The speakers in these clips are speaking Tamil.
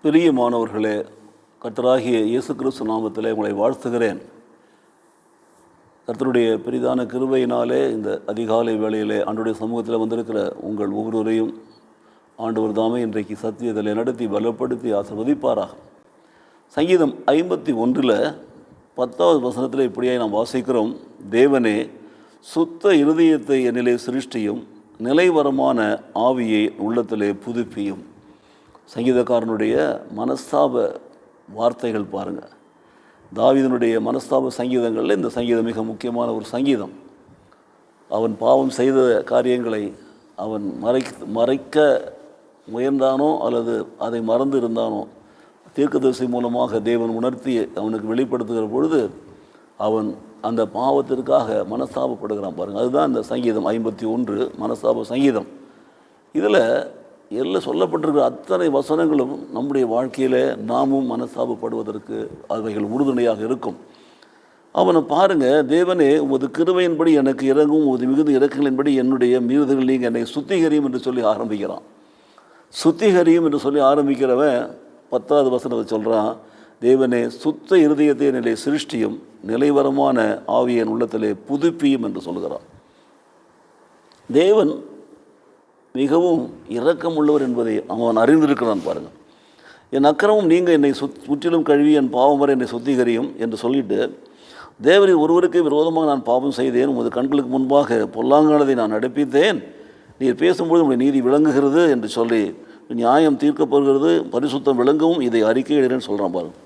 பிரியமானவர்களே, கர்த்தராகிய இயேசு கிறிஸ்து நாமத்திலே உங்களை வாழ்த்துகிறேன். கர்த்தருடைய பெரிதான கிருபையினாலே இந்த அதிகாலை வேளையிலே ஆண்டவருடைய சமூகத்தில் வந்திருக்கிற உங்கள் ஒவ்வொருவரையும் ஆண்டவர் தாமே இன்றைக்கு சத்தியத்தில் நடத்தி பலப்படுத்தி ஆசீர்வதிப்பாராக. சங்கீதம் 51 10வது வசனத்தில் இப்படியாய் நாம் வாசிக்கிறோம். தேவனே, சுத்த இருதயத்தை என்னிலே சிருஷ்டியும், நிலைவரமான ஆவியை உள்ளத்திலே புதுப்பியும். சங்கீதக்காரனுடைய மனஸ்தாப வார்த்தைகள் பாருங்கள். தாவீதினுடைய மனஸ்தாப சங்கீதங்களில் இந்த சங்கீதம் மிக முக்கியமான ஒரு சங்கீதம். அவன் பாவம் செய்த காரியங்களை அவன் மறைக்க முயன்றானோ அல்லது அதை மறந்து இருந்தானோ, தீர்க்கதரிசி மூலமாக தேவன் உணர்த்தி அவனுக்கு வெளிப்படுத்துகிற பொழுது அவன் அந்த பாவத்திற்காக மனஸ்தாபப்படுகிறான் பாருங்கள். அதுதான் இந்த சங்கீதம் 51 மனஸ்தாப சங்கீதம். இதில் எல்லாம் சொல்லப்பட்டிருக்கிற அத்தனை வசனங்களும் நம்முடைய வாழ்க்கையில் நாமும் மனஸ்தாபப்படுவதற்கு அவைகள் உறுதுணையாக இருக்கும். அவனை பாருங்கள். தேவனே, உமது கிருபையின்படி எனக்கு இறங்கும், உமது மிகுந்த இரக்கங்களின்படி என்னுடைய மீறுதல்கள் நீங்கள் என்னை சுத்திகரியும் என்று சொல்லி ஆரம்பிக்கிறான். சுத்திகரியும் என்று சொல்லி ஆரம்பிக்கிறவன் 10வது வசனத்தை சொல்கிறான். தேவனே, சுத்த இருதயத்தை என்னிலே சிருஷ்டியும், நிலைவரமான ஆவியின் உள்ளத்திலே புதுப்பியும் என்று சொல்கிறான். தேவன் மிகவும் இரக்கம் உள்ளவர் என்பதை அவன் அறிந்திருக்கிறான் பாருங்கள். என் அக்கிரமம் நீங்கள் என்னை முற்றிலும் கழுவி என் பாவம் வரை என்னை சுத்திகரியும் என்று சொல்லிட்டு, தேவரின் ஒருவருக்கு விரோதமாக நான் பாவம் செய்தேன், உமது கண்களுக்கு முன்பாக பொல்லாங்கானதை நான் நடப்பித்தேன், நீர் பேசும்போது உங்களுடைய நீதி விளங்குகிறது என்று சொல்லி, நியாயம் தீர்க்கப்படுகிறது, பரிசுத்தம் விளங்கவும் இதை அறிக்கையிடுறேன்னு சொல்கிறான் பாருங்கள்.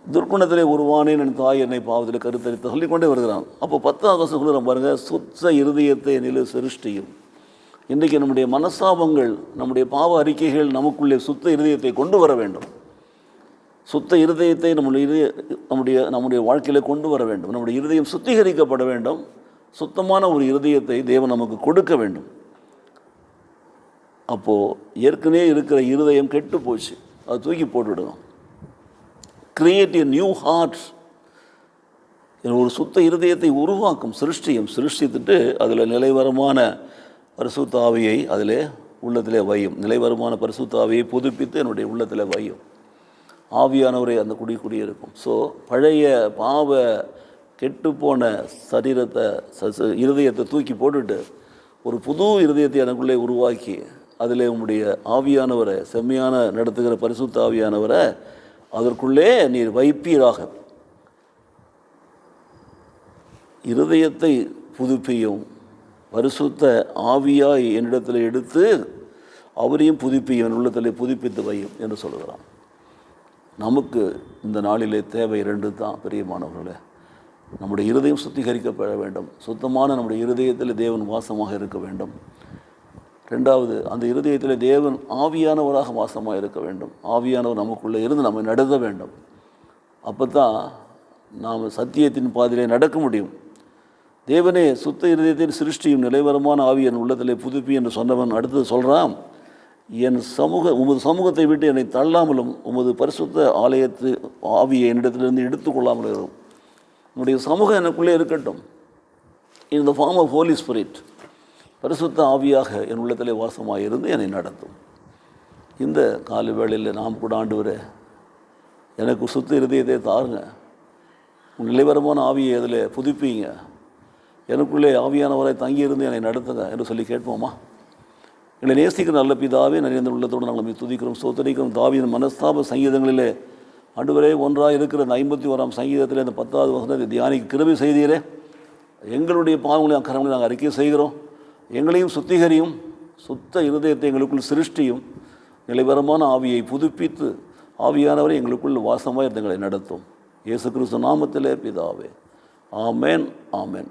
துர்க்குணத்திலே உருவானேன், என் தாய் என்னை பாவத்தில் கருத்தரித்து சொல்லிக்கொண்டே வருகிறான். அப்போ 10வது வசனம் சொல்கிறான் பாருங்கள். சுத்த இருதயத்தை நிலை சிருஷ்டியும். இன்றைக்கு நம்முடைய மனஸ்தாபங்கள், நம்முடைய பாவ அறிக்கைகள் நமக்குள்ளே சுத்த இருதயத்தை கொண்டு வர வேண்டும். சுத்த இருதயத்தை நம்முடைய வாழ்க்கையில் கொண்டு வர வேண்டும். நம்முடைய இருதயம் சுத்திகரிக்கப்பட வேண்டும். சுத்தமான ஒரு இருதயத்தை தேவன் நமக்கு கொடுக்க வேண்டும். அப்போது ஏற்கனவே இருக்கிற இருதயம் கெட்டு போச்சு, அதை தூக்கி போட்டுவிடணும். Create a new heart. ஒரு சுத்த இருதயத்தை உருவாக்கும் சிருஷ்டித்துட்டு அதில் நிலைவரமான பரிசுத்த ஆவியை அதில் உள்ளத்திலே வையும். நிலைவரமான பரிசுத்த ஆவியை புதுப்பித்து என்னுடைய உள்ளத்தில் வையும். ஆவியானவரை அந்த குடியிருக்கும். ஸோ பழைய பாவ கெட்டுப்போன சரீரத்தை இருதயத்தை தூக்கி போட்டுட்டு ஒரு புது இருதயத்தை எனக்குள்ளே உருவாக்கி அதில் உங்களுடைய ஆவியானவரை, செம்மையான நடத்துகிற பரிசுத்த ஆவியானவரை அதற்குள்ளே நீர் வைப்பீராக. இருதயத்தை புதுப்பியும், பரிசுத்த ஆவியாய் என்னிடத்தில் எடுத்து அவரையும் புதுப்பியும், என் உள்ளத்தில் புதுப்பித்து வையும் என்று சொல்கிறான். நமக்கு இந்த நாளிலே தேவை 2 தான் பிரியமானவர்களே. நம்முடைய இருதயம் சுத்திகரிக்கப்பட வேண்டும். சுத்தமான நம்முடைய இருதயத்தில் தேவன் வாசமாக இருக்க வேண்டும். 2வது, அந்த இருதயத்தில் தேவன் ஆவியானவராக வாசமாக இருக்க வேண்டும். ஆவியானவர் நமக்குள்ளே இருந்து நம்மை நடத்த வேண்டும். அப்போ தான் நாம் சத்தியத்தின் பாதையிலே நடக்க முடியும். தேவனே, சுத்த இருதயத்தின் சிருஷ்டியும், நிலைவரமான ஆவி என் உள்ளத்திலே புதுப்பி என்று சொன்னவன் அடுத்தது சொல்கிறான். உமது சமூகத்தை விட்டு என்னை தள்ளாமலும், உமது பரிசுத்த ஆலயத்து ஆவியை என்னிடத்திலிருந்து எடுத்துக்கொள்ளாமலும் இருக்கும். உன்னுடைய சமூகம் எனக்குள்ளே இருக்கட்டும். In the form of Holy Spirit. பரிசுத்த ஆவியாக என் உள்ளத்திலே வாசமாக இருந்து என்னை நடத்தும். இந்த கால வேளையில் நாம் கூட ஆண்டவரே, எனக்கு சுத்த இருதயத்தை தாருங்க, உன் நிலைவரமான ஆவியை அதில் புதுப்பிங்க, எனக்குள்ளே ஆவியானவரை தங்கியிருந்து என்னை நடத்துங்க என்று சொல்லி கேட்போமா? என்னை நேசிக்கிற நல்ல பிதாவே, நிறைந்த உள்ளத்தோடு நாங்கள் துதிக்கிறோம், ஸ்தோத்திரிக்கிறோம். தாவீதின் மனஸ்தாப சங்கீதங்களிலே ஆண்டவரே ஒன்றாக இருக்கிற இந்த 51ஆம் சங்கீதத்தில் இந்த 10வது வசனத்தை தியானிக்க கிருபை செய்தீரே. எங்களுடைய பாவங்களையும் அக்கிரமங்களையும் நாங்கள் அறிக்கை செய்கிறோம். எங்களையும் சுத்திகரியும், சுத்த இருதயத்தை எங்களுக்குள் சிருஷ்டியும், நிலைவரமான ஆவியை புதுப்பித்து ஆவியானவரை எங்களுக்குள் வாசமாக இருந்து எங்களை நடத்தும். இயேசு கிறிஸ்து நாமத்திலே பிதாவே, ஆமேன், ஆமேன்.